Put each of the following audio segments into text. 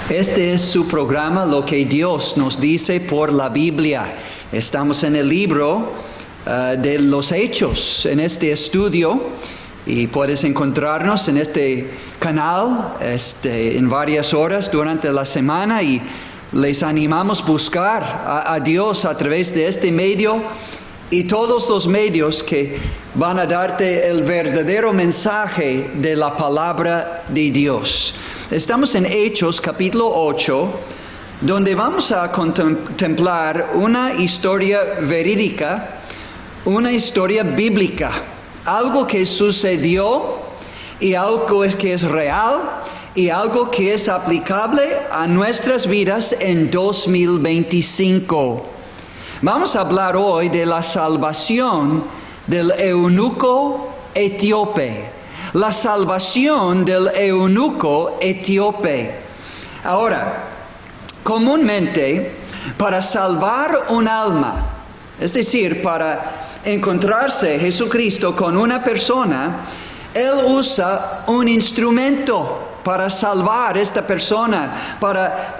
Este es su programa, Lo que Dios nos dice por la Biblia. Estamos en el libro de los Hechos, en este estudio, y puedes encontrarnos en este canal en varias horas durante la semana, y les animamos a buscar a Dios a través de este medio y todos los medios que van a darte el verdadero mensaje de la palabra de Dios. Estamos en Hechos capítulo 8, donde vamos a contemplar una historia verídica, una historia bíblica, algo que sucedió y algo que es real y algo que es aplicable a nuestras vidas en 2025. Vamos a hablar hoy de la salvación del eunuco etíope. La salvación del eunuco etíope. Ahora, comúnmente, para salvar un alma, es decir, para encontrarse Jesucristo con una persona, Él usa un instrumento para salvar a esta persona, para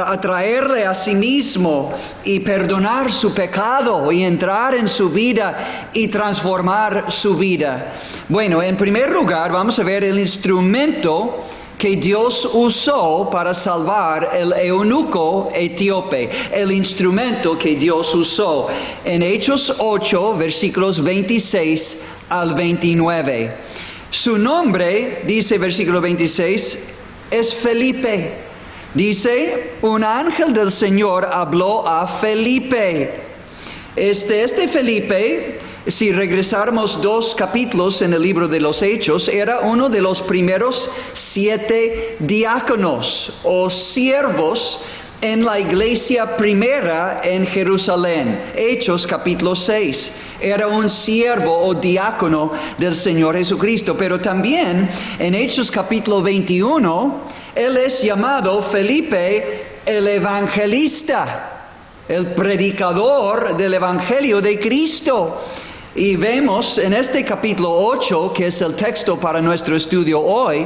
atraerle a sí mismo y perdonar su pecado y entrar en su vida y transformar su vida. Bueno, en primer lugar vamos a ver el instrumento que Dios usó para salvar el eunuco etíope. El instrumento que Dios usó en Hechos 8, versículos 26 al 29. Su nombre, dice versículo 26, es Felipe. Dice, un ángel del Señor habló a Felipe. Este Felipe, si regresáramos 2 capítulos en el libro de los Hechos, era uno de los primeros 7 diáconos o siervos en la iglesia primera en Jerusalén. Hechos capítulo 6. Era un siervo o diácono del Señor Jesucristo. Pero también en Hechos capítulo 21, él es llamado Felipe el evangelista, el predicador del evangelio de Cristo. Y vemos en este capítulo 8, que es el texto para nuestro estudio hoy,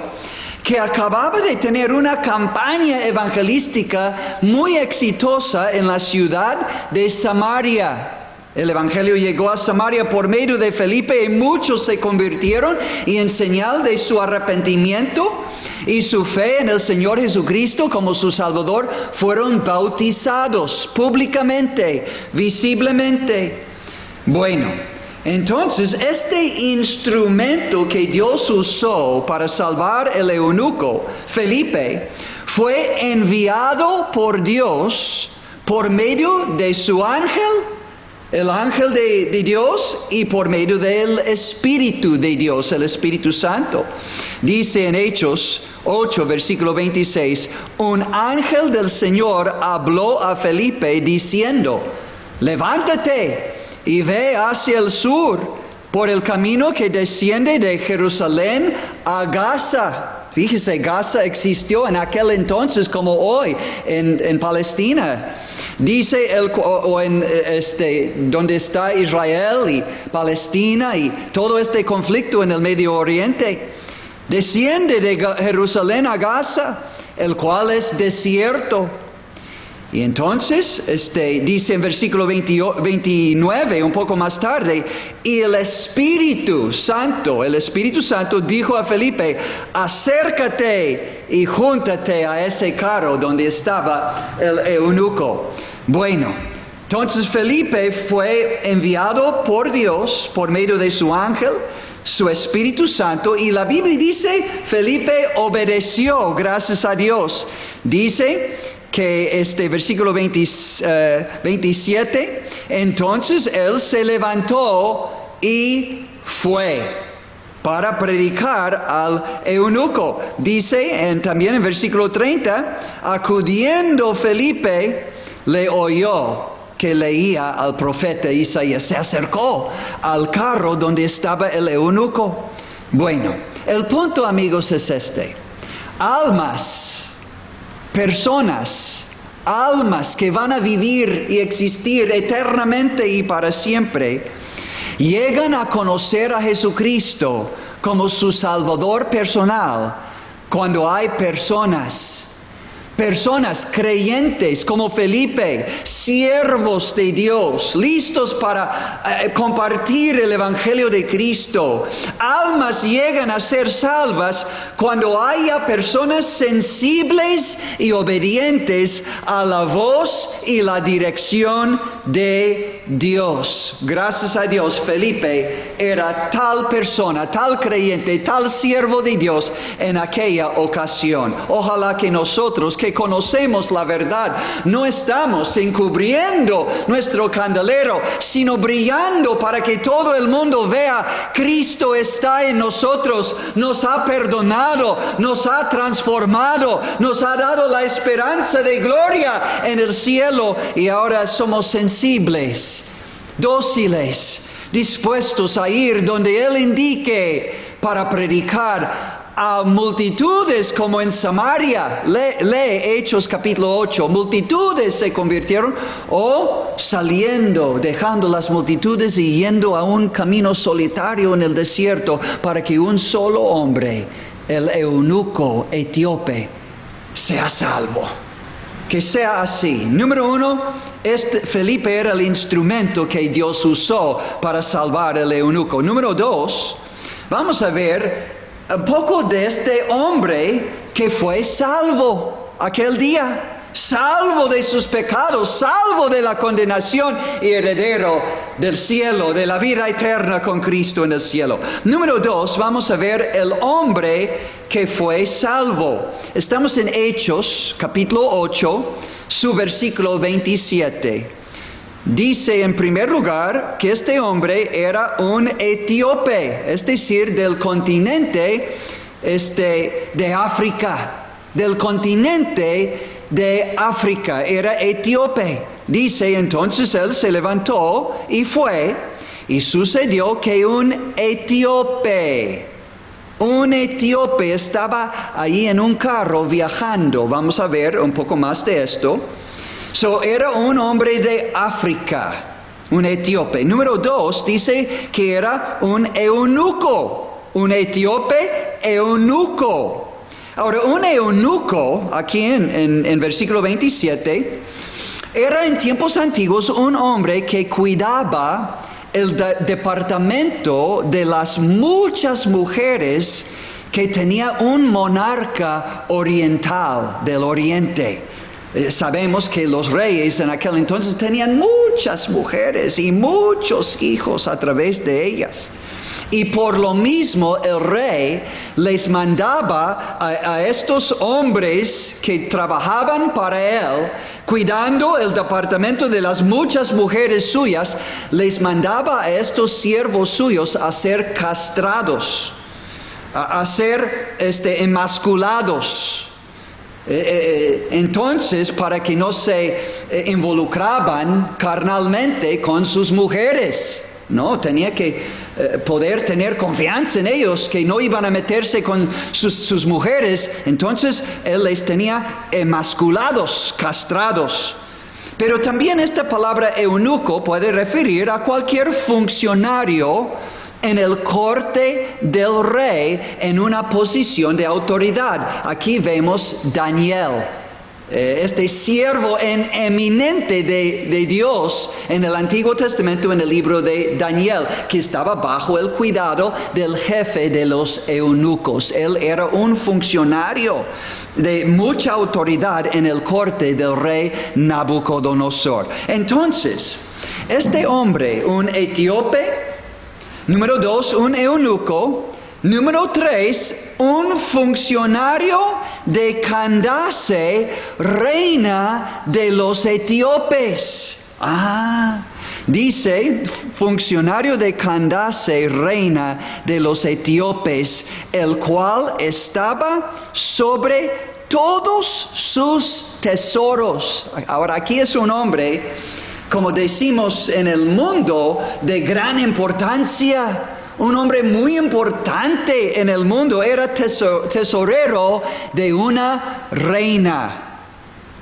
que acababa de tener una campaña evangelística muy exitosa en la ciudad de Samaria. El evangelio llegó a Samaria por medio de Felipe y muchos se convirtieron, y en señal de su arrepentimiento y su fe en el Señor Jesucristo como su Salvador, fueron bautizados públicamente, visiblemente. Bueno, entonces este instrumento que Dios usó para salvar el eunuco, Felipe, fue enviado por Dios por medio de su ángel, el ángel de Dios, y por medio del Espíritu de Dios, el Espíritu Santo. Dice en Hechos 8, versículo 26, un ángel del Señor habló a Felipe diciendo, levántate y ve hacia el sur por el camino que desciende de Jerusalén a Gaza. Fíjese, Gaza existió en aquel entonces como hoy en Palestina. Dice donde está Israel y Palestina y todo este conflicto en el Medio Oriente. Desciende de Jerusalén a Gaza, el cual es desierto. Y entonces, dice en versículo 29, un poco más tarde, y el Espíritu Santo dijo a Felipe, acércate y júntate a ese carro donde estaba el eunuco. Bueno, entonces Felipe fue enviado por Dios, por medio de su ángel, su Espíritu Santo, y la Biblia dice, Felipe obedeció, gracias a Dios. Dice que versículo 27, entonces él se levantó y fue para predicar al eunuco. Dice también en versículo 30, acudiendo Felipe, le oyó que leía al profeta Isaías. Se acercó al carro donde estaba el eunuco. Bueno, el punto, amigos, es este. Personas, almas que van a vivir y existir eternamente y para siempre, llegan a conocer a Jesucristo como su Salvador personal cuando hay personas Personas creyentes como Felipe, siervos de Dios, listos para compartir el Evangelio de Cristo. Almas llegan a ser salvas cuando haya personas sensibles y obedientes a la voz y la dirección de Dios. Gracias a Dios, Felipe era tal persona, tal creyente, tal siervo de Dios en aquella ocasión. Ojalá que nosotros que conocemos la verdad no estamos encubriendo nuestro candelero, sino brillando para que todo el mundo vea: Cristo está en nosotros, nos ha perdonado, nos ha transformado, nos ha dado la esperanza de gloria en el cielo, y ahora somos sensibles, dóciles, dispuestos a ir donde Él indique para predicar a multitudes, como en Samaria. Lee Hechos capítulo 8. Multitudes se convirtieron, o saliendo, dejando las multitudes y yendo a un camino solitario en el desierto para que un solo hombre, el eunuco etíope, sea salvo. Que sea así. Número 1, Felipe era el instrumento que Dios usó para salvar al eunuco. Número 2, vamos a ver un poco de este hombre que fue salvo aquel día, salvo de sus pecados, salvo de la condenación y heredero del cielo, de la vida eterna con Cristo en el cielo. Número 2, vamos a ver el hombre que fue salvo. Estamos en Hechos capítulo 8, su versículo 27. Dice en primer lugar que este hombre era un etíope, es decir, del continente de África, del continente de África, era etíope. Dice entonces él se levantó y fue, y sucedió que un etíope estaba ahí en un carro viajando. Vamos a ver un poco más de esto. Era un hombre de África, un etíope. Número 2, dice que era un eunuco, un etíope eunuco. Ahora, un eunuco, aquí en versículo 27, era en tiempos antiguos un hombre que cuidaba el departamento de las muchas mujeres que tenía un monarca oriental del oriente. Sabemos que los reyes en aquel entonces tenían muchas mujeres y muchos hijos a través de ellas. Y por lo mismo el rey les mandaba a estos hombres que trabajaban para él, cuidando el departamento de las muchas mujeres suyas, les mandaba a estos siervos suyos a ser castrados, a ser emasculados. Entonces, para que no se involucraban carnalmente con sus mujeres, no, tenía que poder tener confianza en ellos, que no iban a meterse con sus mujeres. Entonces él les tenía emasculados, castrados. Pero también esta palabra eunuco puede referir a cualquier funcionario en el corte del rey en una posición de autoridad. Aquí vemos Daniel, este siervo eminente de Dios en el Antiguo Testamento, en el libro de Daniel, que estaba bajo el cuidado del jefe de los eunucos. Él era un funcionario de mucha autoridad en el corte del rey Nabucodonosor. Entonces, este hombre, un etíope, número 2, un eunuco. Número 3, un funcionario de Candace, reina de los etíopes. Dice, funcionario de Candace, reina de los etíopes, el cual estaba sobre todos sus tesoros. Ahora, aquí es un hombre, como decimos en el mundo, de gran importancia. Un hombre muy importante en el mundo. Era tesorero de una reina,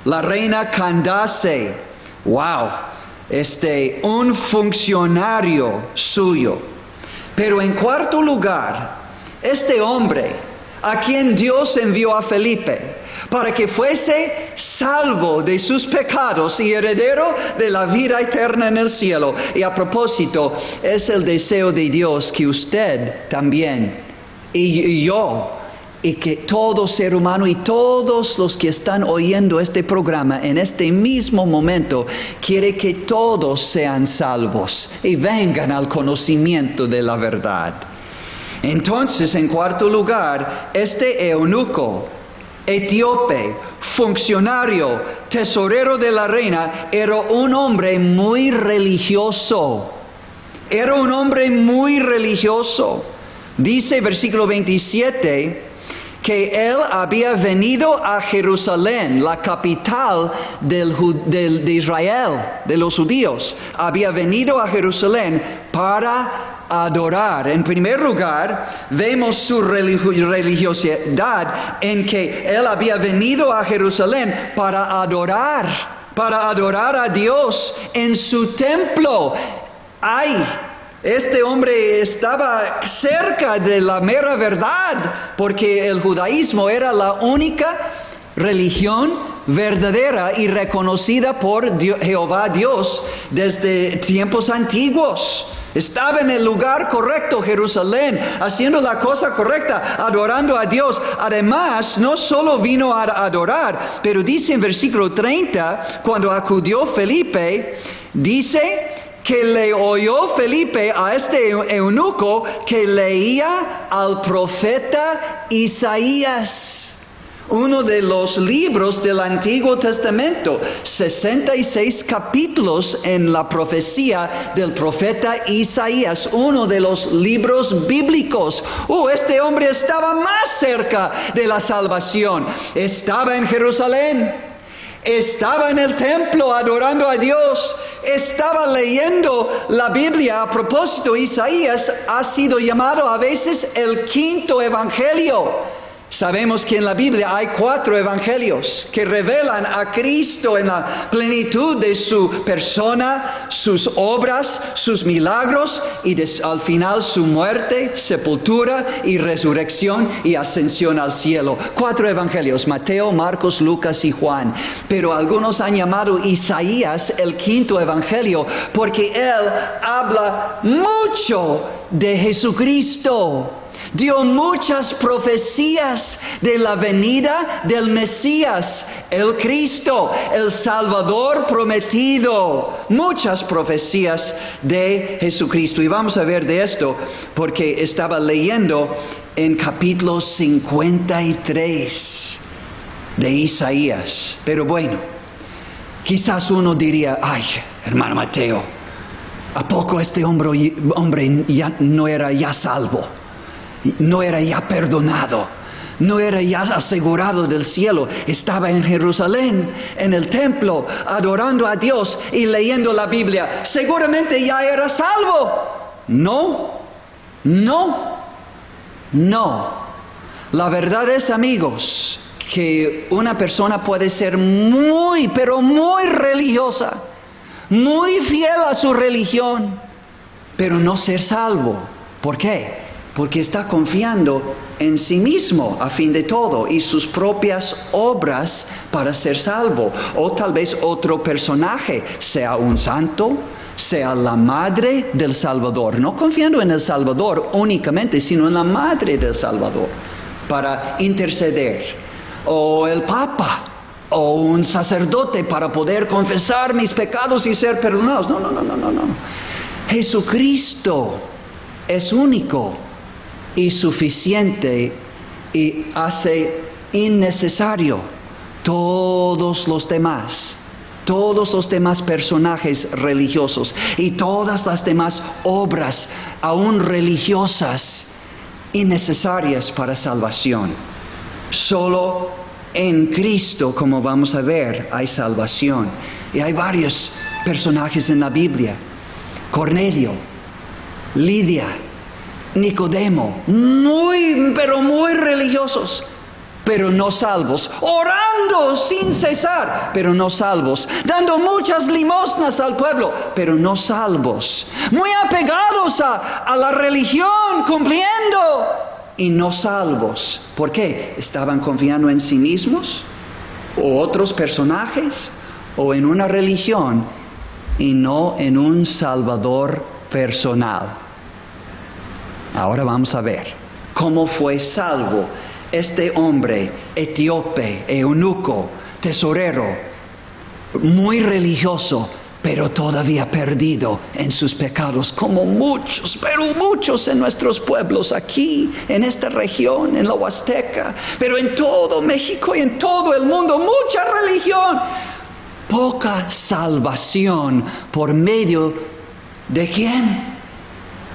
la reina Candace. Wow, un funcionario suyo. Pero en cuarto lugar, este hombre a quien Dios envió a Felipe para que fuese salvo de sus pecados y heredero de la vida eterna en el cielo. Y a propósito, es el deseo de Dios que usted también y yo, y que todo ser humano y todos los que están oyendo este programa en este mismo momento, quiere que todos sean salvos y vengan al conocimiento de la verdad. Entonces, en cuarto lugar, este eunuco, etíope, funcionario, tesorero de la reina, era un hombre muy religioso. Era un hombre muy religioso. Dice versículo 27, que él había venido a Jerusalén, la capital de Israel, de los judíos. Había venido a Jerusalén para adorar. En primer lugar, vemos su religiosidad en que él había venido a Jerusalén para adorar a Dios en su templo. Este hombre estaba cerca de la mera verdad, porque el judaísmo era la única religión verdadera y reconocida por Jehová Dios desde tiempos antiguos. Estaba en el lugar correcto, Jerusalén, haciendo la cosa correcta, adorando a Dios. Además, no solo vino a adorar, pero dice en versículo 30, cuando acudió Felipe, dice que le oyó Felipe a este eunuco que leía al profeta Isaías, uno de los libros del Antiguo Testamento, 66 capítulos en la profecía del profeta Isaías, uno de los libros bíblicos. Este hombre estaba más cerca de la salvación. Estaba en Jerusalén. Estaba en el templo adorando a Dios. Estaba leyendo la Biblia. A propósito, Isaías ha sido llamado a veces el quinto evangelio. Sabemos que en la Biblia hay 4 evangelios que revelan a Cristo en la plenitud de su persona, sus obras, sus milagros y al final su muerte, sepultura y resurrección y ascensión al cielo. 4 evangelios: Mateo, Marcos, Lucas y Juan. Pero algunos han llamado Isaías el quinto evangelio porque él habla mucho de Jesucristo. Dio muchas profecías de la venida del Mesías, el Cristo, el Salvador prometido. Muchas profecías de Jesucristo. Y vamos a ver de esto porque estaba leyendo en capítulo 53 de Isaías. Pero bueno, quizás uno diría: ay, hermano Mateo, ¿a poco este hombre ya no era ya salvo? No era ya perdonado, no era ya asegurado del cielo. Estaba en Jerusalén, en el templo, adorando a Dios y leyendo la Biblia. Seguramente ya era salvo. No. La verdad es, amigos, que una persona puede ser muy, pero muy religiosa, muy fiel a su religión, pero no ser salvo. ¿Por qué? Porque está confiando en sí mismo a fin de todo y sus propias obras para ser salvo. O tal vez otro personaje, sea un santo, sea la madre del Salvador. No confiando en el Salvador únicamente, sino en la madre del Salvador para interceder. O el Papa, o un sacerdote para poder confesar mis pecados y ser perdonados. No. Jesucristo es único y suficiente y hace innecesario todos los demás personajes religiosos y todas las demás obras aún religiosas innecesarias para salvación. Solo en Cristo, como vamos a ver, hay salvación. Y hay varios personajes en la Biblia: Cornelio, Lidia, Nicodemo, pero muy religiosos, pero no salvos, orando sin cesar, pero no salvos, dando muchas limosnas al pueblo, pero no salvos, muy apegados a la religión, cumpliendo, y no salvos. ¿Por qué? ¿Estaban confiando en sí mismos? o otros personajes o en una religión y no en un Salvador personal. Ahora vamos a ver cómo fue salvo este hombre etíope, eunuco, tesorero, muy religioso, pero todavía perdido en sus pecados, como muchos, pero muchos en nuestros pueblos aquí, en esta región, en la Huasteca, pero en todo México y en todo el mundo, mucha religión, poca salvación. ¿Por medio de quién?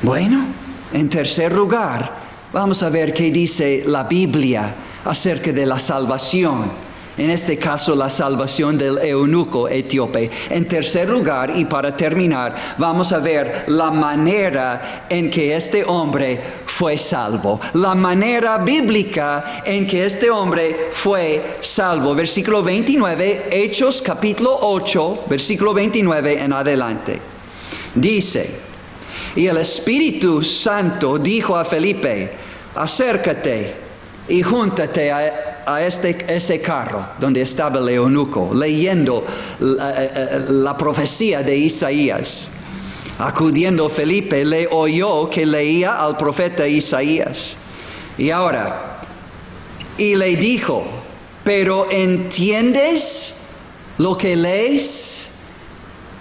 Bueno, en tercer lugar, vamos a ver qué dice la Biblia acerca de la salvación. En este caso, la salvación del eunuco etíope. En tercer lugar, y para terminar, vamos a ver la manera en que este hombre fue salvo. La manera bíblica en que este hombre fue salvo. Versículo 29, Hechos capítulo 8, versículo 29 en adelante. Dice: y el Espíritu Santo dijo a Felipe: acércate y júntate a ese carro donde estaba el eunuco, leyendo la profecía de Isaías. Acudiendo Felipe, le oyó que leía al profeta Isaías. Y ahora, y le dijo: ¿pero entiendes lo que lees?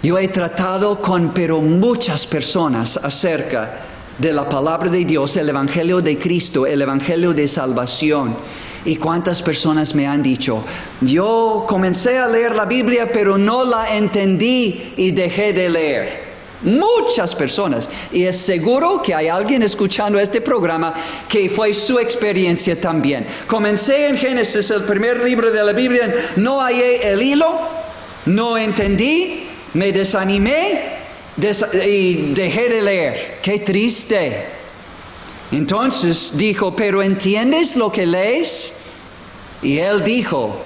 Yo he tratado con muchas personas acerca de la palabra de Dios, el Evangelio de Cristo, el Evangelio de salvación. Y cuántas personas me han dicho: yo comencé a leer la Biblia, pero no la entendí y dejé de leer. Muchas personas. Y es seguro que hay alguien escuchando este programa que fue su experiencia también. Comencé en Génesis, el primer libro de la Biblia, no hallé el hilo, no entendí, me desanimé y dejé de leer. ¡Qué triste! Entonces dijo: ¿pero entiendes lo que lees? Y él dijo: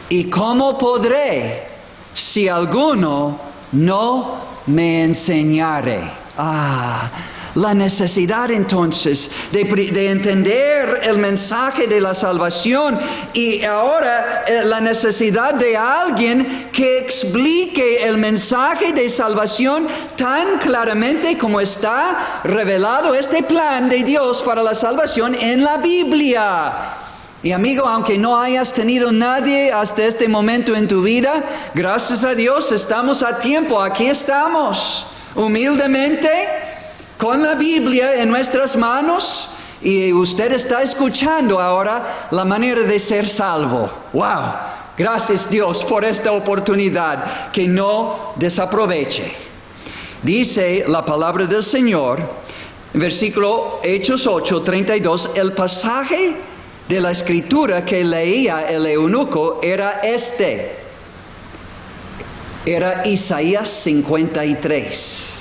¿y cómo podré si alguno no me enseñare? La necesidad entonces de entender el mensaje de la salvación, y ahora la necesidad de alguien que explique el mensaje de salvación tan claramente como está revelado este plan de Dios para la salvación en la Biblia. Y amigo, aunque no hayas tenido nadie hasta este momento en tu vida, gracias a Dios estamos a tiempo. Aquí estamos, humildemente, con la Biblia en nuestras manos, y usted está escuchando ahora la manera de ser salvo. ¡Wow! Gracias Dios por esta oportunidad, que no desaproveche. Dice la palabra del Señor, versículo Hechos 8, 32, el pasaje de la escritura que leía el eunuco era era Isaías 53.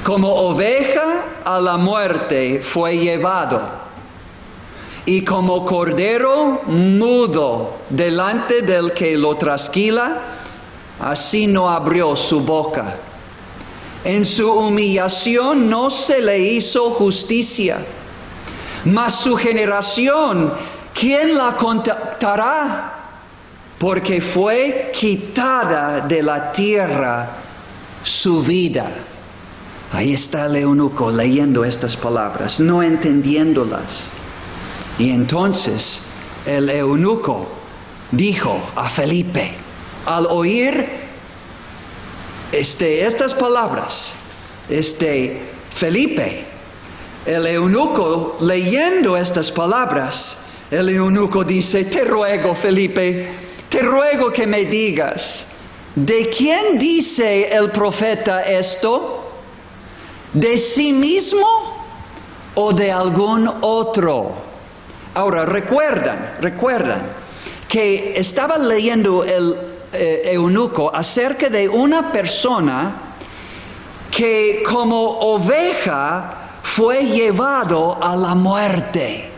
Como oveja a la muerte fue llevado, y como cordero mudo delante del que lo trasquila, así no abrió su boca. En su humillación no se le hizo justicia. Mas su generación, ¿quién la contará? Porque fue quitada de la tierra su vida. Ahí está el eunuco leyendo estas palabras, no entendiéndolas. Y entonces el eunuco dijo a Felipe, al oír estas palabras, Felipe, el eunuco leyendo estas palabras, el eunuco dice: te ruego, Felipe, te ruego que me digas, ¿de quién dice el profeta esto? ¿De sí mismo o de algún otro? Ahora recuerdan que estaba leyendo el eunuco acerca de una persona que como oveja fue llevado a la muerte.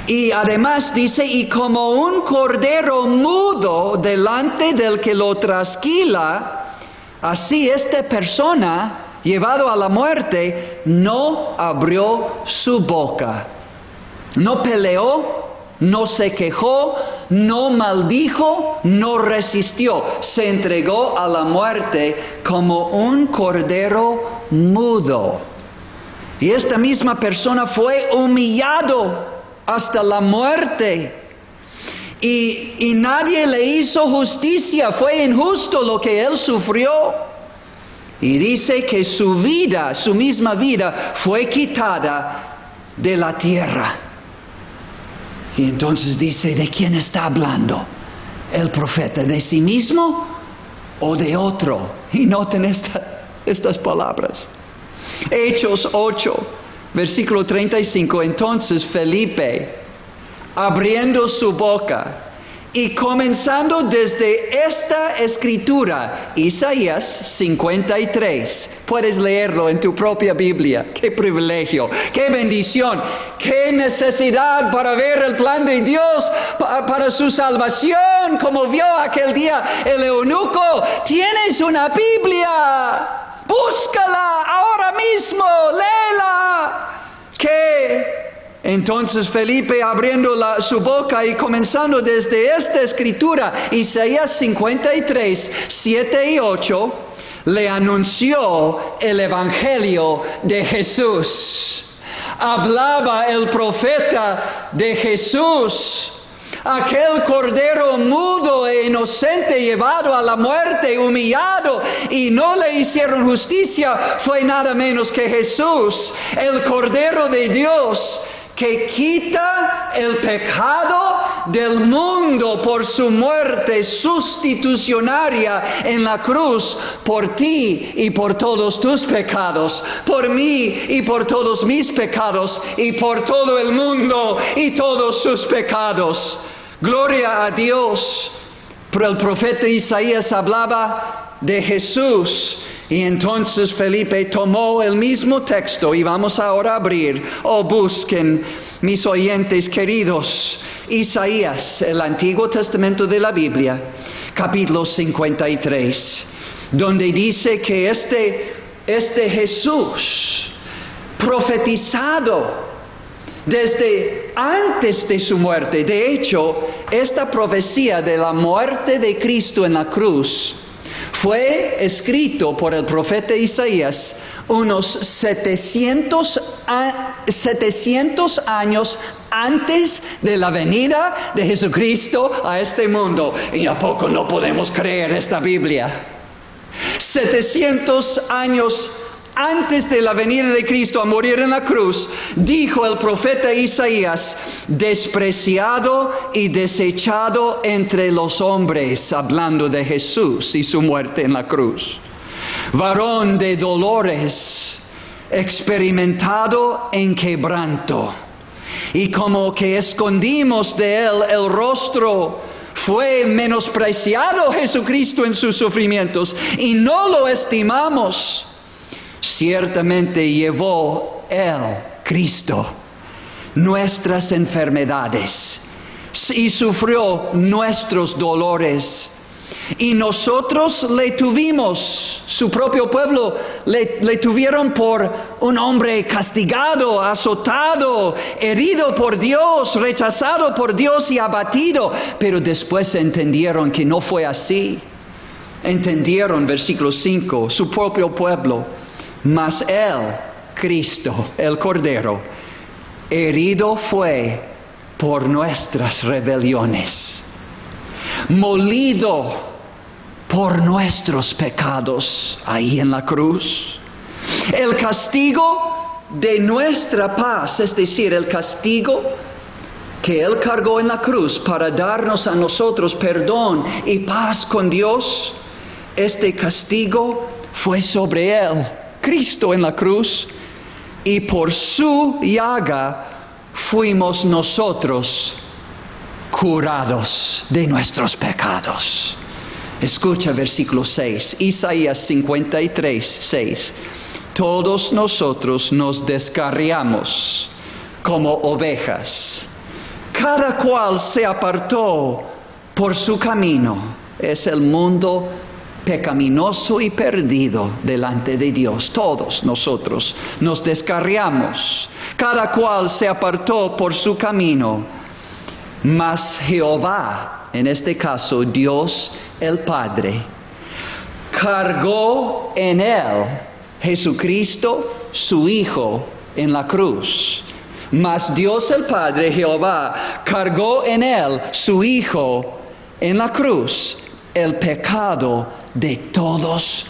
Y además dice: y como un cordero mudo delante del que lo trasquila, así esta persona, llevado a la muerte, no abrió su boca, no peleó, no se quejó, no maldijo, no resistió. Se entregó a la muerte como un cordero mudo. Y esta misma persona fue humillado hasta la muerte. Y nadie le hizo justicia. Fue injusto lo que él sufrió. Y dice que su vida, su misma vida, fue quitada de la tierra. Y entonces dice, ¿de quién está hablando el profeta? ¿De sí mismo o de otro? Y noten estas palabras. Hechos 8, versículo 35. Entonces Felipe, abriendo su boca y comenzando desde esta escritura, Isaías 53. Puedes leerlo en tu propia Biblia. ¡Qué privilegio! ¡Qué bendición! ¡Qué necesidad para ver el plan de Dios para su salvación! Como vio aquel día el eunuco. ¡Tienes una Biblia! ¡Búscala ahora mismo! ¡Léela! ¿Qué? Entonces Felipe, abriendo su boca y comenzando desde esta escritura, Isaías 53, 7 y 8, le anunció el evangelio de Jesús. Hablaba el profeta de Jesús, aquel cordero mudo e inocente llevado a la muerte, humillado, y no le hicieron justicia. Fue nada menos que Jesús, el cordero de Dios, que quita el pecado del mundo por su muerte sustitucionaria en la cruz, por ti y por todos tus pecados, por mí y por todos mis pecados, y por todo el mundo y todos sus pecados. Gloria a Dios. Pero el profeta Isaías hablaba de Jesús. Y entonces Felipe tomó el mismo texto, y vamos ahora a abrir, busquen mis oyentes queridos, Isaías, el Antiguo Testamento de la Biblia, capítulo 53, donde dice que este Jesús, profetizado desde antes de su muerte, de hecho, esta profecía de la muerte de Cristo en la cruz, fue escrito por el profeta Isaías unos 700 años antes de la venida de Jesucristo a este mundo. ¿Y a poco no podemos creer esta Biblia? 700 años antes de la venida de Cristo a morir en la cruz, dijo el profeta Isaías, despreciado y desechado entre los hombres, hablando de Jesús y su muerte en la cruz. Varón de dolores, experimentado en quebranto, y como que escondimos de él el rostro. Fue menospreciado Jesucristo en sus sufrimientos, y no lo estimamos. Ciertamente llevó él, Cristo, nuestras enfermedades y sufrió nuestros dolores. Y nosotros le tuvimos, su propio pueblo, le tuvieron por un hombre castigado, azotado, herido por Dios, rechazado por Dios y abatido. Pero después entendieron que no fue así. Entendieron, versículo 5, su propio pueblo. Mas él, Cristo, el Cordero, herido fue por nuestras rebeliones, molido por nuestros pecados ahí en la cruz. El castigo de nuestra paz, es decir, el castigo que él cargó en la cruz para darnos a nosotros perdón y paz con Dios, este castigo fue sobre él, Cristo en la cruz, y por su llaga fuimos nosotros curados de nuestros pecados. Escucha versículo 6, Isaías 53, 6. Todos nosotros nos descarriamos como ovejas. Cada cual se apartó por su camino. Es el mundo pecaminoso y perdido delante de Dios. Todos nosotros nos descarriamos. Cada cual se apartó por su camino. Mas Jehová, en este caso Dios el Padre, cargó en él Jesucristo, su Hijo, en la cruz. Mas Dios el Padre, Jehová, cargó en él su Hijo en la cruz, el pecado de todos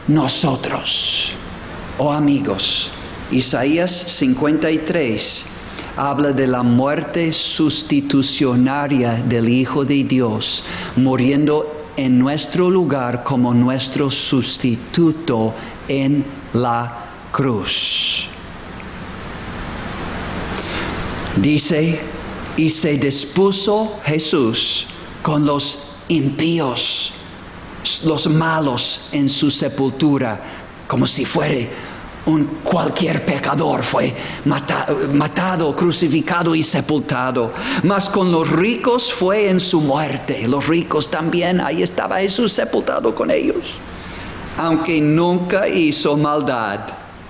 nosotros. Oh amigos, Isaías 53 habla de la muerte sustitucionaria del Hijo de Dios, muriendo en nuestro lugar como nuestro sustituto en la cruz. Dice, y se dispuso Jesús con los impíos, los malos en su sepultura, como si fuera cualquier pecador, fue matado, crucificado y sepultado. Mas con los ricos fue en su muerte. Los ricos también, ahí estaba Jesús sepultado con ellos, aunque nunca hizo maldad.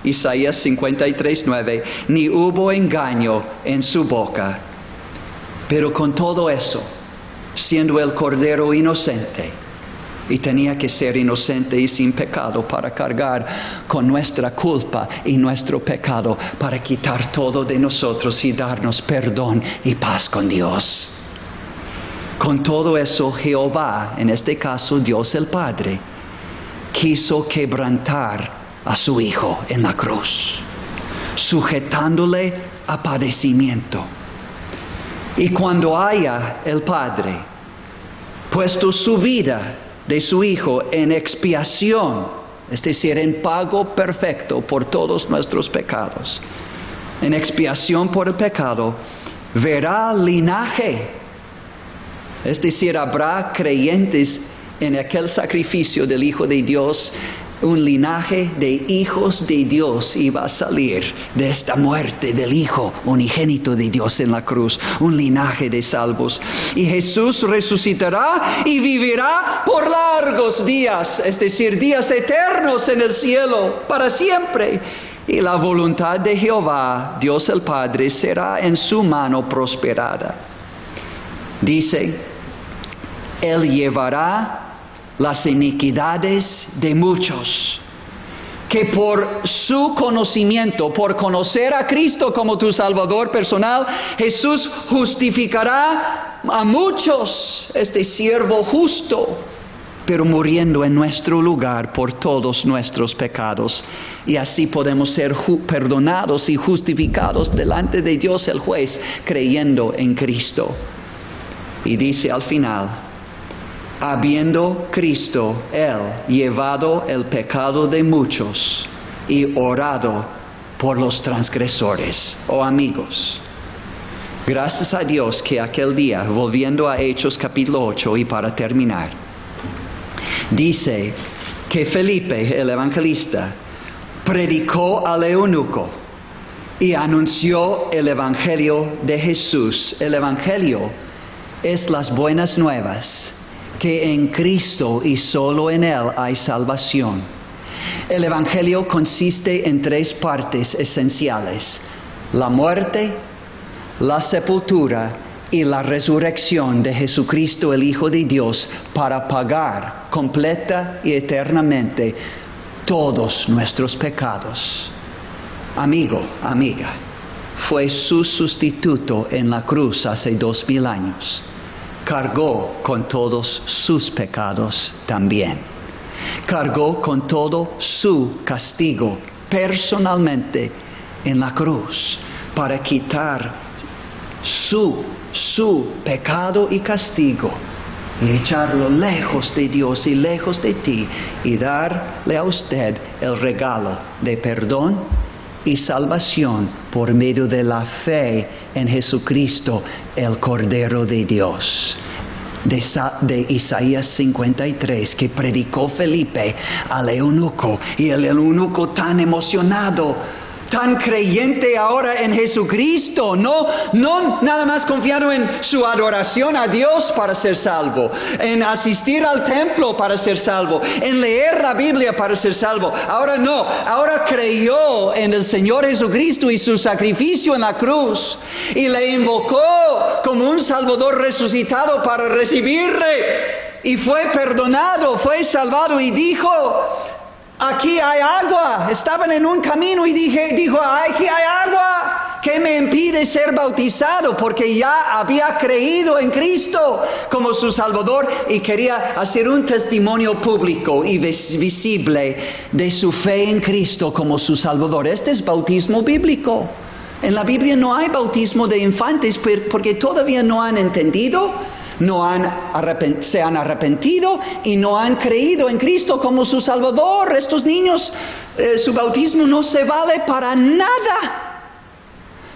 Isaías 53:9, ni hubo engaño en su boca. Pero con todo eso, siendo el Cordero inocente, y tenía que ser inocente y sin pecado para cargar con nuestra culpa y nuestro pecado, para quitar todo de nosotros y darnos perdón y paz con Dios. Con todo eso, Jehová, en este caso Dios el Padre, quiso quebrantar a su Hijo en la cruz, sujetándole a padecimiento. Y cuando haya el Padre puesto su vida de su Hijo en expiación, es decir, en pago perfecto por todos nuestros pecados, en expiación por el pecado, verá linaje, es decir, habrá creyentes en aquel sacrificio del Hijo de Dios. Un linaje de hijos de Dios iba a salir de esta muerte del Hijo unigénito de Dios en la cruz. Un linaje de salvos. Y Jesús resucitará y vivirá por largos días, es decir, días eternos en el cielo, para siempre. Y la voluntad de Jehová, Dios el Padre, será en su mano prosperada. Dice, Él llevará las iniquidades de muchos, que por su conocimiento, por conocer a Cristo como tu Salvador personal, Jesús justificará a muchos, este siervo justo, pero muriendo en nuestro lugar por todos nuestros pecados. Y así podemos ser perdonados y justificados delante de Dios el juez, creyendo en Cristo. Y dice al final, habiendo Cristo, Él, llevado el pecado de muchos y orado por los transgresores. Oh amigos, gracias a Dios que aquel día, volviendo a Hechos capítulo 8 y para terminar, dice que Felipe, el evangelista, predicó al eunuco y anunció el evangelio de Jesús. El evangelio es las buenas nuevas, que en Cristo y solo en Él hay salvación. El Evangelio consiste en 3 partes esenciales: la muerte, la sepultura y la resurrección de Jesucristo, el Hijo de Dios, para pagar completa y eternamente todos nuestros pecados. Amigo, amiga, fue su sustituto en la cruz hace 2000 años. Cargó con todos sus pecados también. Cargó con todo su castigo personalmente en la cruz para quitar su pecado y castigo y echarlo lejos de Dios y lejos de ti y darle a usted el regalo de perdón y salvación por medio de la fe en Jesucristo, el Cordero de Dios. De Isaías 53, que predicó Felipe al eunuco, y el eunuco tan emocionado, tan creyente ahora en Jesucristo, no nada más confiando en su adoración a Dios para ser salvo, en asistir al templo para ser salvo, en leer la Biblia para ser salvo. Ahora no, ahora creyó en el Señor Jesucristo y su sacrificio en la cruz y le invocó como un Salvador resucitado para recibirle. Y fue perdonado, fue salvado y dijo, aquí hay agua. Estaban en un camino y dijo, aquí hay agua. ¿Qué me impide ser bautizado? Porque ya había creído en Cristo como su Salvador y quería hacer un testimonio público y visible de su fe en Cristo como su Salvador. Este es bautismo bíblico. En la Biblia no hay bautismo de infantes porque todavía no han entendido, se han arrepentido y no han creído en Cristo como su Salvador. Estos niños, su bautismo no se vale para nada.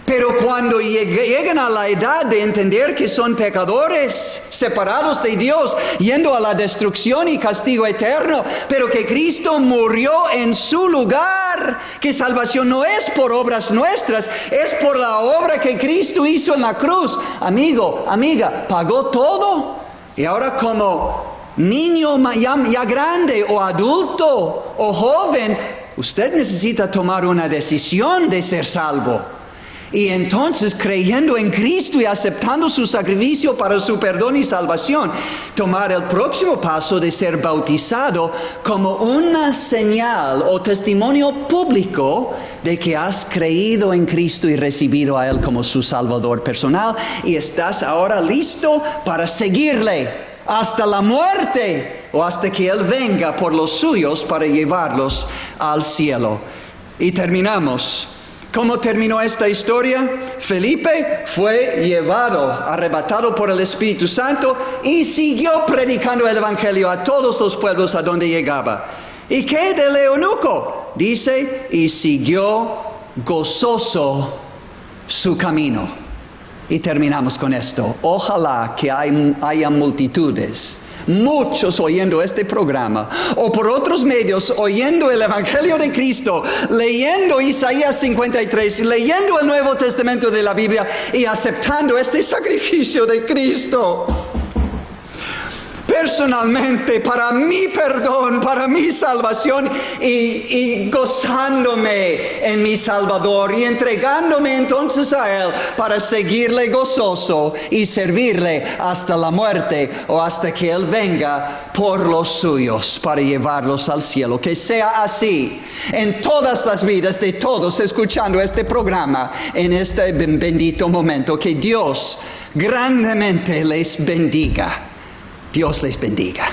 Pero cuando llegan a la edad de entender que son pecadores, separados de Dios, yendo a la destrucción y castigo eterno, pero que Cristo murió en su lugar, que salvación no es por obras nuestras, es por la obra que Cristo hizo en la cruz. Amigo, amiga, pagó todo. Y ahora como niño ya grande o adulto o joven, usted necesita tomar una decisión de ser salvo. Y entonces, creyendo en Cristo y aceptando su sacrificio para su perdón y salvación, tomar el próximo paso de ser bautizado como una señal o testimonio público de que has creído en Cristo y recibido a Él como su Salvador personal y estás ahora listo para seguirle hasta la muerte o hasta que Él venga por los suyos para llevarlos al cielo. Y terminamos. ¿Cómo terminó esta historia? Felipe fue llevado, arrebatado por el Espíritu Santo y siguió predicando el Evangelio a todos los pueblos a donde llegaba. ¿Y qué del eunuco? Dice, y siguió gozoso su camino. Y terminamos con esto. Ojalá que haya multitudes, muchos oyendo este programa o por otros medios oyendo el Evangelio de Cristo, leyendo Isaías 53, leyendo el Nuevo Testamento de la Biblia y aceptando este sacrificio de Cristo personalmente para mi perdón, para mi salvación y gozándome en mi Salvador y entregándome entonces a Él para seguirle gozoso y servirle hasta la muerte o hasta que Él venga por los suyos para llevarlos al cielo. Que sea así en todas las vidas de todos escuchando este programa en este bendito momento. Que Dios grandemente les bendiga. Dios les bendiga.